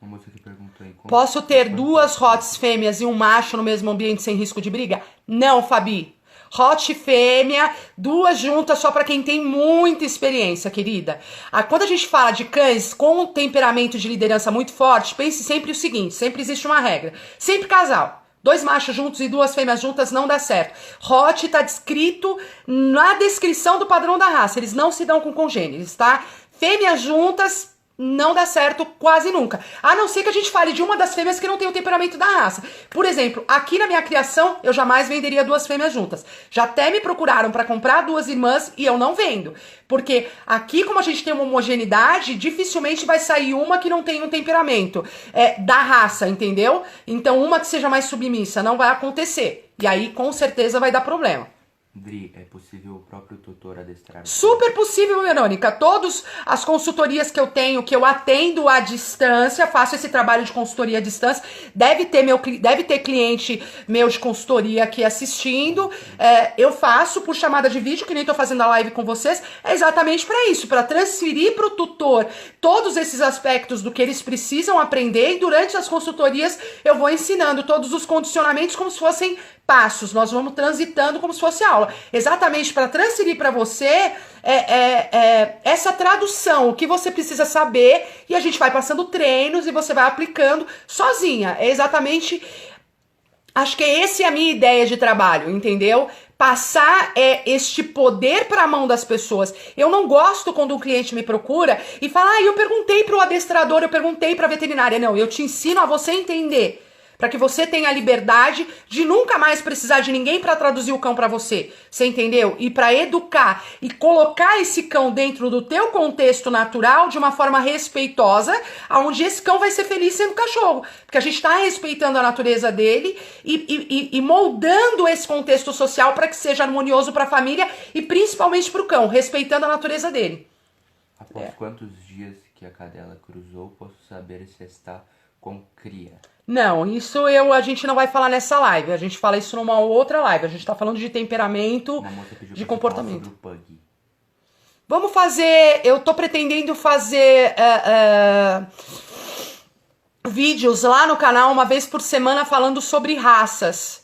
Uma moça que perguntou aí, Posso ter duas hots fêmeas e um macho no mesmo ambiente sem risco de briga? Não, Fabi. Hot e fêmea, duas juntas só para quem tem muita experiência, querida. Quando a gente fala de cães com um temperamento de liderança muito forte, pense sempre o seguinte, sempre existe uma regra. Sempre casal. 2 machos juntos e 2 fêmeas juntas não dá certo. Hot tá descrito na descrição do padrão da raça. Eles não se dão com congêneres, tá? Fêmeas juntas não dá certo quase nunca. A não ser que a gente fale de uma das fêmeas que não tem o temperamento da raça. Por exemplo, aqui na minha criação, eu jamais venderia 2 fêmeas juntas. Já até me procuraram para comprar 2 irmãs e eu não vendo. Porque aqui, como a gente tem uma homogeneidade, dificilmente vai sair uma que não tem um temperamento da raça, entendeu? Então, uma que seja mais submissa não vai acontecer. E aí, com certeza, vai dar problema. Dri, é possível o próprio tutor adestrar? Super possível, Verônica. Todas as consultorias que eu tenho, que eu atendo à distância, faço esse trabalho de consultoria à distância, deve ter cliente meu de consultoria aqui assistindo. Eu faço por chamada de vídeo, que nem tô fazendo a live com vocês, é exatamente para isso, para transferir para o tutor todos esses aspectos do que eles precisam aprender, e durante as consultorias eu vou ensinando todos os condicionamentos como se fossem passos, nós vamos transitando como se fosse aula, exatamente para transferir para você essa tradução, o que você precisa saber, e a gente vai passando treinos e você vai aplicando sozinha. É exatamente, acho que essa é a minha ideia de trabalho, entendeu? Passar este poder para a mão das pessoas. Eu não gosto quando um cliente me procura e fala, eu perguntei para o adestrador, eu perguntei para a veterinária. Não, eu te ensino a você entender. Para que você tenha a liberdade de nunca mais precisar de ninguém para traduzir o cão para você. Você entendeu? E para educar e colocar esse cão dentro do teu contexto natural de uma forma respeitosa, onde esse cão vai ser feliz sendo cachorro. Porque a gente está respeitando a natureza dele e moldando esse contexto social para que seja harmonioso para a família e principalmente para o cão, respeitando a natureza dele. Após quantos dias que a cadela cruzou, posso saber se está com cria. Não, isso a gente não vai falar nessa live. A gente fala isso numa outra live. A gente tá falando de temperamento, de comportamento. Sobre o pug. Vamos fazer... Eu tô pretendendo fazer vídeos lá no canal uma vez por semana falando sobre raças.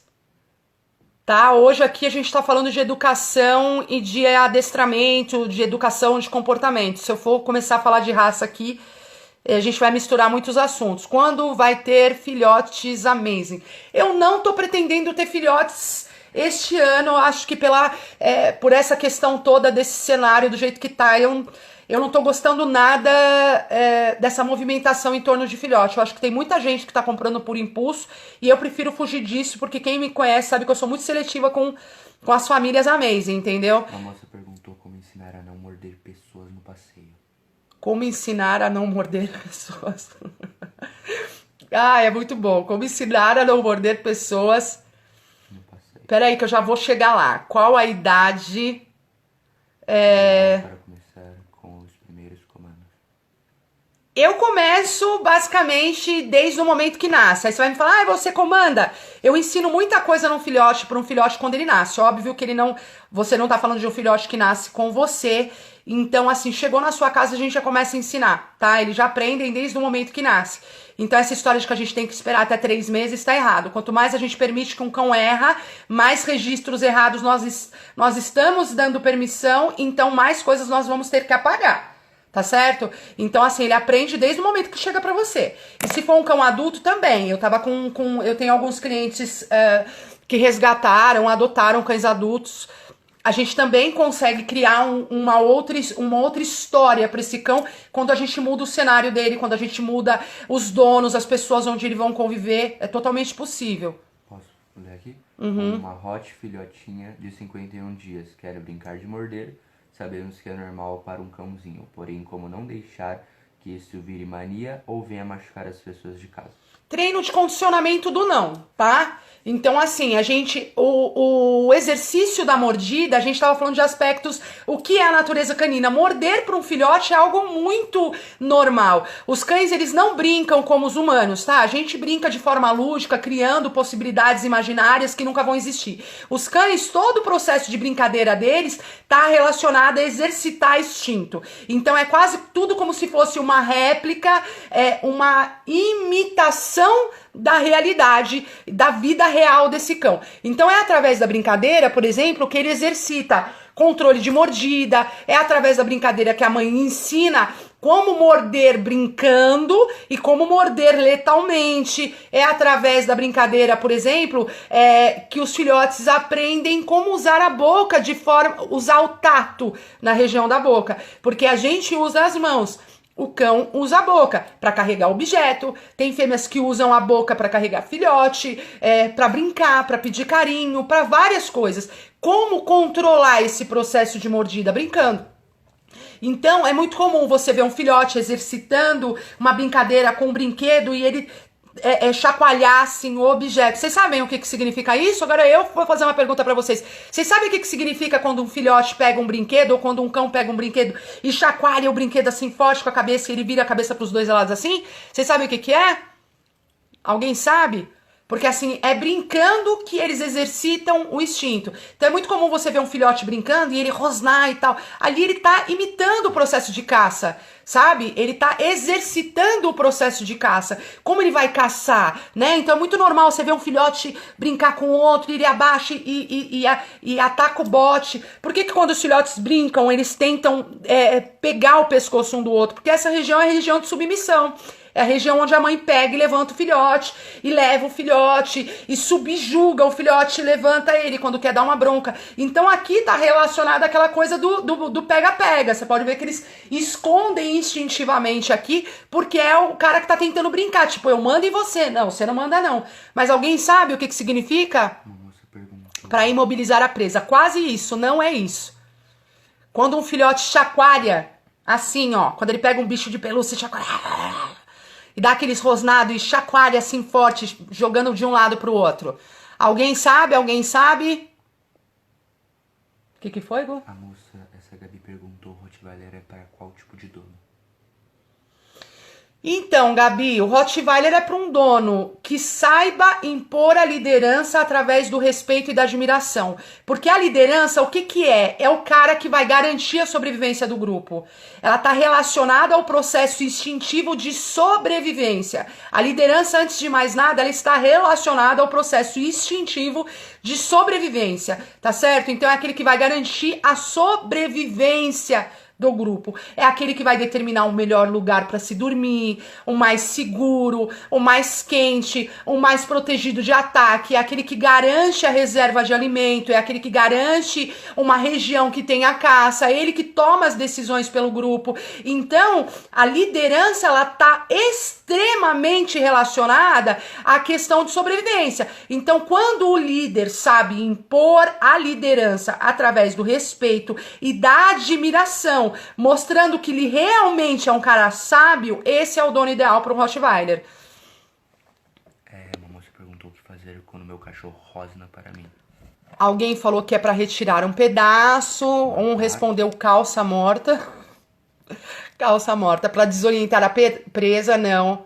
Tá? Hoje aqui a gente tá falando de educação e de adestramento, de educação de comportamento. Se eu for começar a falar de raça aqui, a gente vai misturar muitos assuntos. Quando vai ter filhotes amazing? Eu não tô pretendendo ter filhotes este ano. Acho que por essa questão toda desse cenário do jeito que tá, eu não tô gostando nada dessa movimentação em torno de filhote. Eu acho que tem muita gente que tá comprando por impulso e eu prefiro fugir disso, porque quem me conhece sabe que eu sou muito seletiva com as famílias amazing, entendeu? A moça perguntou como ensinar a não morder pessoas no passeio. Como ensinar a não morder pessoas. Ah, é muito bom. Como ensinar a não morder pessoas. Peraí que eu já vou chegar lá. Qual a idade? Para começar com os primeiros comandos. Eu começo basicamente desde o momento que nasce. Aí você vai me falar, você comanda. Eu ensino muita coisa para um filhote quando ele nasce. Óbvio que você não tá falando de um filhote que nasce com você. Então, assim, chegou na sua casa, a gente já começa a ensinar, tá? Eles já aprendem desde o momento que nasce. Então, essa história de que a gente tem que esperar até 3 meses tá errado. Quanto mais a gente permite que um cão erra, mais registros errados nós estamos dando permissão, então mais coisas nós vamos ter que apagar. Tá certo? Então, assim, ele aprende desde o momento que chega pra você. E se for um cão adulto, também. Eu tenho alguns clientes que resgataram, adotaram cães adultos. A gente também consegue criar uma outra história para esse cão quando a gente muda o cenário dele, quando a gente muda os donos, as pessoas onde eles vão conviver. É totalmente possível. Posso ler aqui? Uma hot filhotinha de 51 dias. Quero brincar de morder. Sabemos que é normal para um cãozinho. Porém, como não deixar que isso vire mania ou venha machucar as pessoas de casa? Treino de condicionamento do não, tá? Então, assim, o exercício da mordida, a gente tava falando de aspectos, o que é a natureza canina? Morder para um filhote é algo muito normal. Os cães, eles não brincam como os humanos, tá? A gente brinca de forma lúdica, criando possibilidades imaginárias que nunca vão existir. Os cães, todo o processo de brincadeira deles tá relacionado a exercitar instinto. Então, é quase tudo como se fosse uma réplica, uma imitação da realidade, da vida real desse cão. Então é através da brincadeira, por exemplo, que ele exercita controle de mordida, é através da brincadeira que a mãe ensina como morder brincando e como morder letalmente. É através da brincadeira, por exemplo, que os filhotes aprendem como usar a boca usar o tato na região da boca, porque a gente usa as mãos. O cão usa a boca para carregar objeto. Tem fêmeas que usam a boca para carregar filhote, para brincar, para pedir carinho, para várias coisas. Como controlar esse processo de mordida? Brincando. Então, é muito comum você ver um filhote exercitando uma brincadeira com um brinquedo e ele chacoalhar assim o objeto. Vocês sabem o que significa isso? Agora eu vou fazer uma pergunta pra vocês. Vocês sabem o que significa quando um filhote pega um brinquedo ou quando um cão pega um brinquedo e chacoalha o brinquedo assim forte com a cabeça e ele vira a cabeça pros dois lados assim? Vocês sabem o que é? Alguém sabe? Porque assim, é brincando que eles exercitam o instinto. Então é muito comum você ver um filhote brincando e ele rosnar e tal. Ali ele tá imitando o processo de caça, sabe? Ele tá exercitando o processo de caça. Como ele vai caçar, né? Então é muito normal você ver um filhote brincar com o outro, ele abaixa e ataca o bote. Por que quando os filhotes brincam, eles tentam pegar o pescoço um do outro? Porque essa região é a região de submissão. É a região onde a mãe pega e levanta o filhote, e leva o filhote, e subjuga o filhote, e levanta ele quando quer dar uma bronca. Então aqui tá relacionado àquela coisa do pega-pega. Você pode ver que eles escondem instintivamente aqui, porque é o cara que tá tentando brincar. Tipo, eu mando em você. Não, você não manda não. Mas alguém sabe o que significa? Pra imobilizar a presa. Quase isso, não é isso. Quando um filhote chacoalha, assim, ó, quando ele pega um bicho de pelúcia e chacoalha... E dá aqueles rosnados e chacoalha assim forte, jogando de um lado pro outro. Alguém sabe? Alguém sabe? O que foi, Gu? A moça, essa Gabi perguntou, Rottweiler é para qual tipo de dono? Então, Gabi, o Rottweiler é para um dono que saiba impor a liderança através do respeito e da admiração. Porque a liderança, o que que é? É o cara que vai garantir a sobrevivência do grupo. Ela está relacionada ao processo instintivo de sobrevivência. A liderança, antes de mais nada, ela está relacionada ao processo instintivo de sobrevivência, tá certo? Então é aquele que vai garantir a sobrevivência do grupo. É aquele que vai determinar o melhor lugar para se dormir, o mais seguro, o mais quente, o mais protegido de ataque, é aquele que garante a reserva de alimento, é aquele que garante uma região que tenha caça, é ele que toma as decisões pelo grupo. Então, a liderança, ela tá extremamente relacionada à questão de sobrevivência. Então, quando o líder sabe impor a liderança através do respeito e da admiração, mostrando que ele realmente é um cara sábio, esse é o dono ideal para o Rottweiler. Uma moça perguntou o que fazer quando meu cachorro rosna para mim. Alguém falou que é para retirar um pedaço, um respondeu calça morta. Calça morta, para desorientar a presa, não.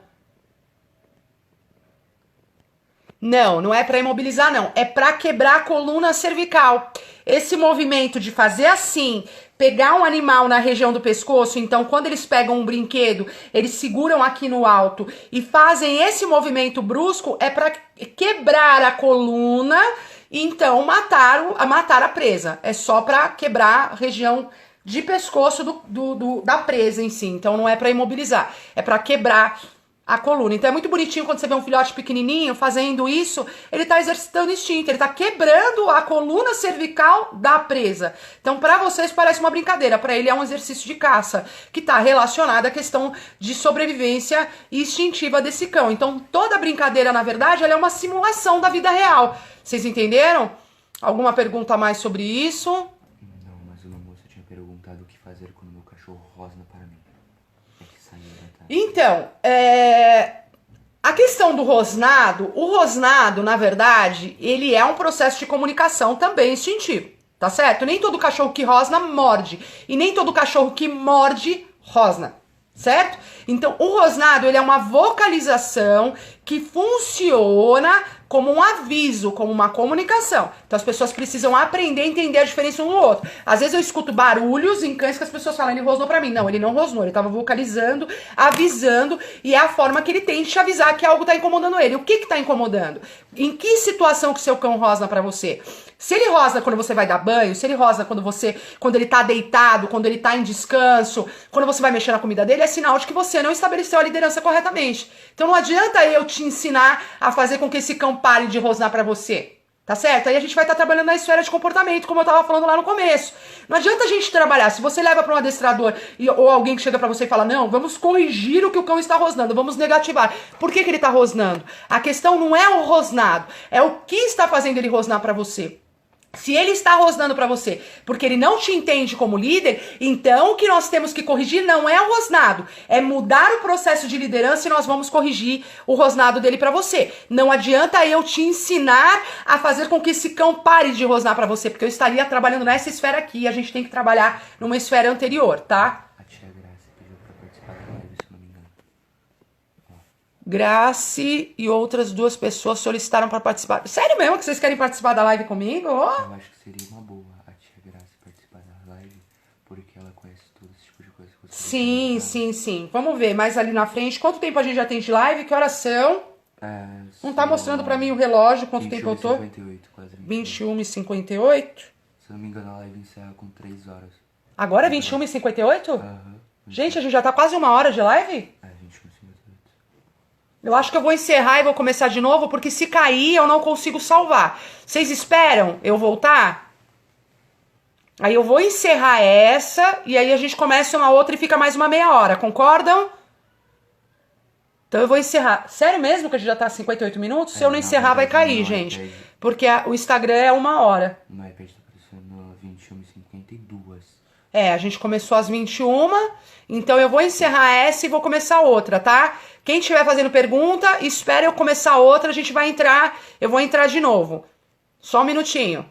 Não é para imobilizar, não. É para quebrar a coluna cervical. Esse movimento de fazer assim, pegar um animal na região do pescoço, então quando eles pegam um brinquedo, eles seguram aqui no alto e fazem esse movimento brusco, é para quebrar a coluna e então matar a presa. É só para quebrar a região de pescoço da presa em si. Então não é para imobilizar, é para quebrar a coluna. Então é muito bonitinho quando você vê um filhote pequenininho fazendo isso, ele tá exercitando o instinto, ele tá quebrando a coluna cervical da presa. Então para vocês parece uma brincadeira, para ele é um exercício de caça, que tá relacionado à questão de sobrevivência instintiva desse cão. Então toda brincadeira, na verdade, ela é uma simulação da vida real. Vocês entenderam? Alguma pergunta a mais sobre isso? Não, mas uma moça tinha perguntado o que fazer quando meu cachorro rosna para mim. Então, a questão do rosnado, o rosnado, na verdade, ele é um processo de comunicação também instintivo, tá certo? Nem todo cachorro que rosna morde, e nem todo cachorro que morde rosna, certo? Então, o rosnado, ele é uma vocalização que funciona como um aviso, como uma comunicação. Então as pessoas precisam aprender a entender a diferença um do outro. Às vezes eu escuto barulhos em cães que as pessoas falam, ele rosnou pra mim. Não, ele não rosnou, ele tava vocalizando, avisando, e é a forma que ele tem de te avisar que algo tá incomodando ele. O que que tá incomodando? Em que situação que o seu cão rosna pra você? Se ele rosna quando você vai dar banho, se ele rosna quando ele tá deitado, quando ele tá em descanso, quando você vai mexer na comida dele, é sinal de que você não estabeleceu a liderança corretamente. Então não adianta eu te ensinar a fazer com que esse cão pare de rosnar pra você, tá certo? Aí a gente vai estar trabalhando na esfera de comportamento, como eu tava falando lá no começo. Não adianta a gente trabalhar, se você leva pra um adestrador ou alguém que chega pra você e fala, não, vamos corrigir o que o cão está rosnando, vamos negativar. Por que ele tá rosnando? A questão não é o rosnado, é o que está fazendo ele rosnar pra você. Se ele está rosnando pra você porque ele não te entende como líder, então o que nós temos que corrigir não é o rosnado, é mudar o processo de liderança e nós vamos corrigir o rosnado dele pra você. Não adianta eu te ensinar a fazer com que esse cão pare de rosnar pra você, porque eu estaria trabalhando nessa esfera aqui e a gente tem que trabalhar numa esfera anterior, tá? A tia Graça pediu pra participar da live, se não me engano. Grace e outras 2 pessoas solicitaram para participar. Sério mesmo que vocês querem participar da live comigo? Eu acho que seria uma boa a tia Graça participar da live, porque ela conhece todo esse tipo de coisa que você Sim. Vamos ver mais ali na frente. Quanto tempo a gente já tem de live? Que horas são? Não tá mostrando pra mim o relógio quanto tempo eu tô? 58, quase 21h58. Se não me engano, a live encerra com 3 horas. Agora é 21h58? Aham. Gente, a gente já tá quase 1 hora de live? 21h58. Eu acho que eu vou encerrar e vou começar de novo, porque se cair eu não consigo salvar. Vocês esperam eu voltar? Aí eu vou encerrar essa e aí a gente começa uma outra e fica mais uma meia hora, concordam? Então eu vou encerrar. Sério mesmo que a gente já tá 58 minutos? Se eu não encerrar vai cair, gente. Porque o Instagram é 1 hora. No iPad tá aparecendo 21h52. A gente começou às 21, então eu vou encerrar essa e vou começar outra, tá? Quem estiver fazendo pergunta, espere eu começar outra, a gente vai entrar, eu vou entrar de novo. Só um minutinho.